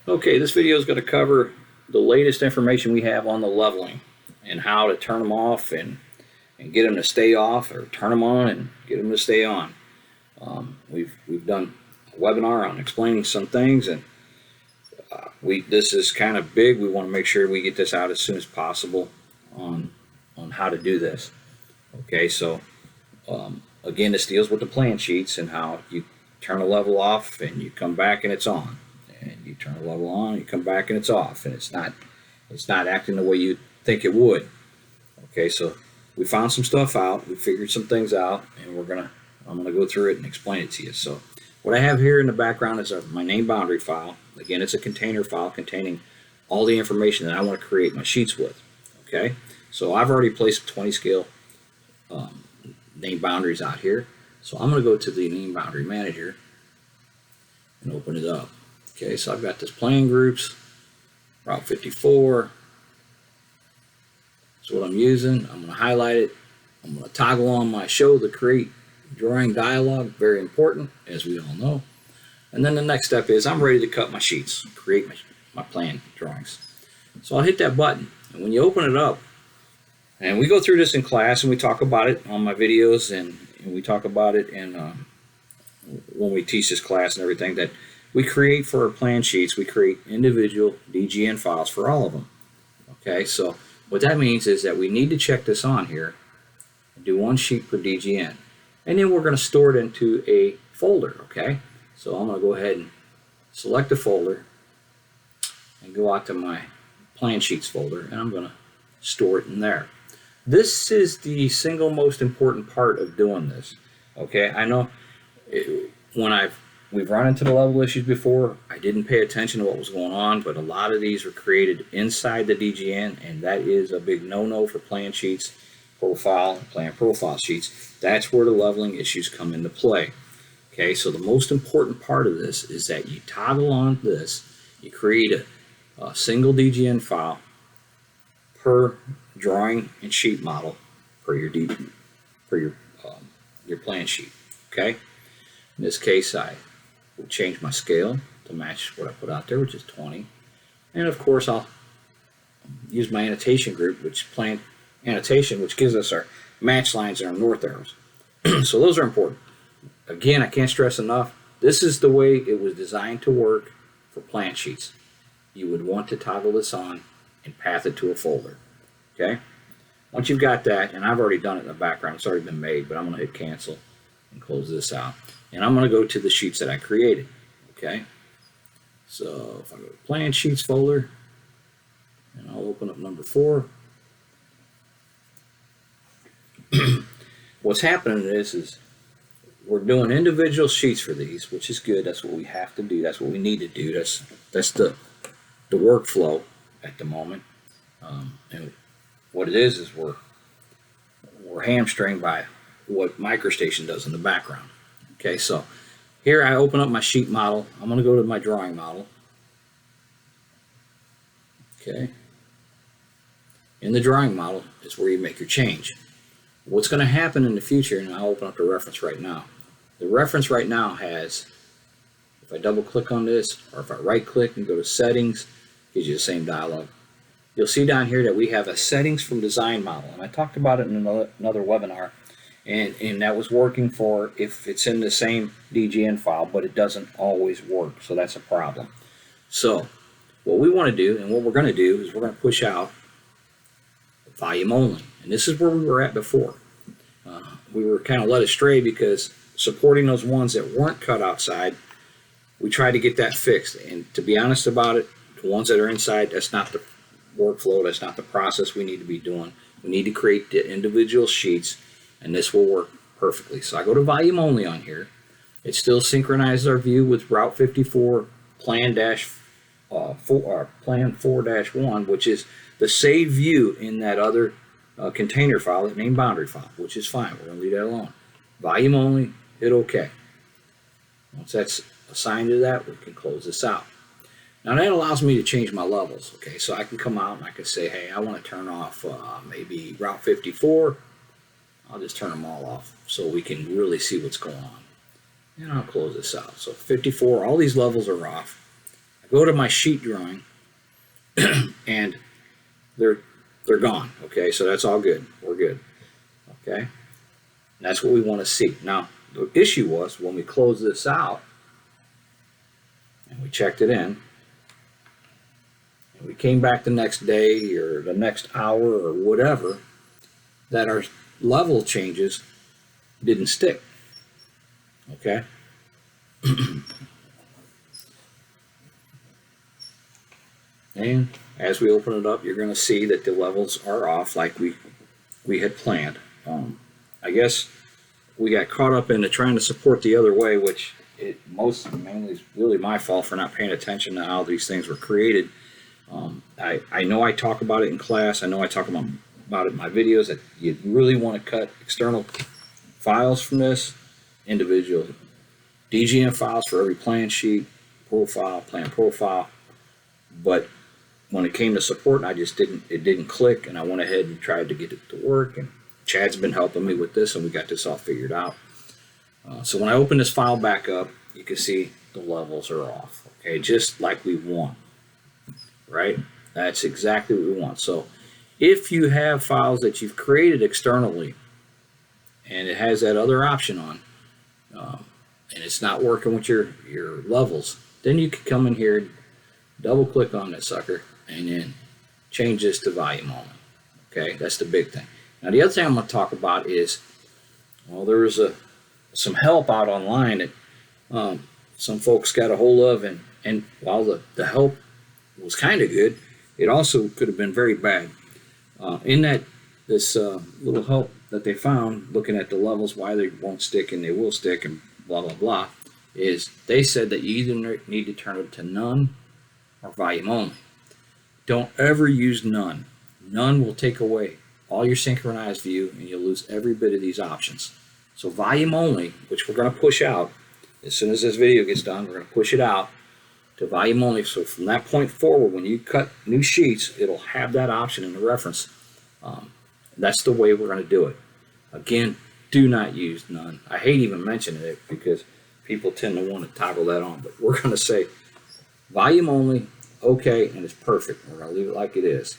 Okay, this video is going to cover the latest information we have on the leveling and how to turn them off and get them to stay off, or turn them on and get them to stay on. We've done a webinar on explaining some things, and this is kind of big. We want to make sure we get this out as soon as possible on how to do this. Okay, so again, this deals with the plan sheets and how you turn a level off and you come back and it's on, and you turn a level on, you come back and it's off, and it's not acting the way you think it would. Okay, so we found some stuff out, we figured some things out, and I'm gonna go through it and explain it to you. So what I have here in the background is my name boundary file. Again, it's a container file containing all the information that I want to create my sheets with. Okay, so I've already placed 20 scale name boundaries out here. So I'm going to go to the name boundary manager and open it up. Okay, so I've got this plan groups, Route 54. That's what I'm using. I'm going to highlight it. I'm going to toggle on my show the create drawing dialog, very important, as we all know. And then the next step is I'm ready to cut my sheets, create my plan drawings. So I'll hit that button, and when you open it up, and we go through this in class, and we talk about it on my videos, and we talk about it in when we teach this class and everything, that we create for our plan sheets, we create individual DGN files for all of them. Okay, so what that means is that we need to check this on here and do one sheet per DGN, and then we're going to store it into a folder. Okay, so I'm going to go ahead and select a folder and go out to my plan sheets folder, and I'm going to store it in there. This is the single most important part of doing this. Okay, I know we've run into the level issues before. I didn't pay attention to what was going on, but a lot of these were created inside the DGN, and that is a big no-no for plan sheets, plan profile sheets. That's where the leveling issues come into play. Okay, so the most important part of this is that you toggle on this. You create a single DGN file per drawing and sheet model for your plan sheet. Okay, in this case I will change my scale to match what I put out there, which is 20, and of course I'll use my annotation group, which plan annotation, which gives us our match lines and our north arrows. So those are important. Again, I can't stress enough, this is the way it was designed to work for plan sheets. You would want to toggle this on and path it to a folder. Okay, once you've got that, and I've already done it in the background, it's already been made, but I'm going to hit cancel and close this out, and I'm going to go to the sheets that I created. Okay, so if I go to plan sheets folder, and I'll open up number 4. What's happening is we're doing individual sheets for these, which is good. That's what we have to do. That's what we need to do. That's the workflow at the moment. And what it is we're hamstringed by what MicroStation does in the background. Okay, so here I open up my sheet model. I'm going to go to my drawing model. Okay, in the drawing model is where you make your change. What's going to happen in the future, and I'll open up the reference right now. The reference right now has, if I double click on this, or if I right click and go to settings, gives you the same dialog. You'll see down here that we have a settings from design model, and I talked about it in another webinar, and that was working for if it's in the same DGN file, but it doesn't always work, so that's a problem. So what we want to do, and what we're going to do, is we're going to push out volume only, and this is where we were at before. We were kind of led astray because supporting those ones that weren't cut outside, we tried to get that fixed, and to be honest about it, the ones that are inside, that's not the workflow, that's not the process we need to be doing. We need to create the individual sheets, and this will work perfectly. So I go to volume only on here. It still synchronizes our view with Route 54 plan 4-1, which is the save view in that other container file, that name boundary file, which is fine. We're going to leave that alone. Volume only, hit OK. Once that's assigned to that, we can close this out. Now that allows me to change my levels. Okay, so I can come out and I can say, hey, I want to turn off maybe Route 54. I'll just turn them all off so we can really see what's going on. And I'll close this out. So 54, all these levels are off. go to my sheet drawing and they're gone. Okay, so that's all good. We're good. Okay, and that's what we want to see. Now, the issue was when we closed this out and we checked it in, and we came back the next day or the next hour or whatever, that our level changes didn't stick. Okay. And as we open it up, you're going to see that the levels are off like we had planned. I guess we got caught up into trying to support the other way, which mainly is really my fault for not paying attention to how these things were created. I know I talk about it in class. I know I talk about it in my videos that you really want to cut external files from this, individual DGM files for every plan sheet, profile, plan profile. But when it came to support, it didn't click, and I went ahead and tried to get it to work, and Chad's been helping me with this, and we got this all figured out. So when I open this file back up, you can see the levels are off, okay, just like we want, right? That's exactly what we want. So if you have files that you've created externally, and it has that other option on, and it's not working with your levels, then you can come in here, double click on that sucker, and then change this to volume only. Okay, that's the big thing. Now the other thing I'm going to talk about is, well, there was some help out online that some folks got a hold of, and while the help was kind of good, it also could have been very bad. In that this little help that they found, looking at the levels, why they won't stick and they will stick, and blah blah blah, is they said that you either need to turn it to none or volume only. Don't ever use none. None will take away all your synchronized view, and you'll lose every bit of these options. So volume only, which we're going to push out as soon as this video gets done, we're going to push it out to volume only. So from that point forward, when you cut new sheets, it'll have that option in the reference. That's the way we're going to do it. Again, do not use none. I hate even mentioning it because people tend to want to toggle that on, but we're going to say volume only, okay, and it's perfect. We're going to leave it like it is.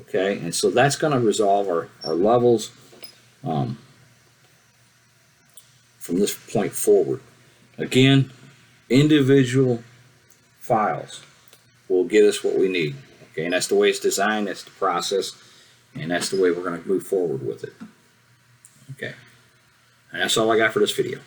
Okay, and so that's going to resolve our levels from this point forward. Again, individual files will get us what we need. Okay, and that's the way it's designed, that's the process, and that's the way we're going to move forward with it. Okay, and that's all I got for this video.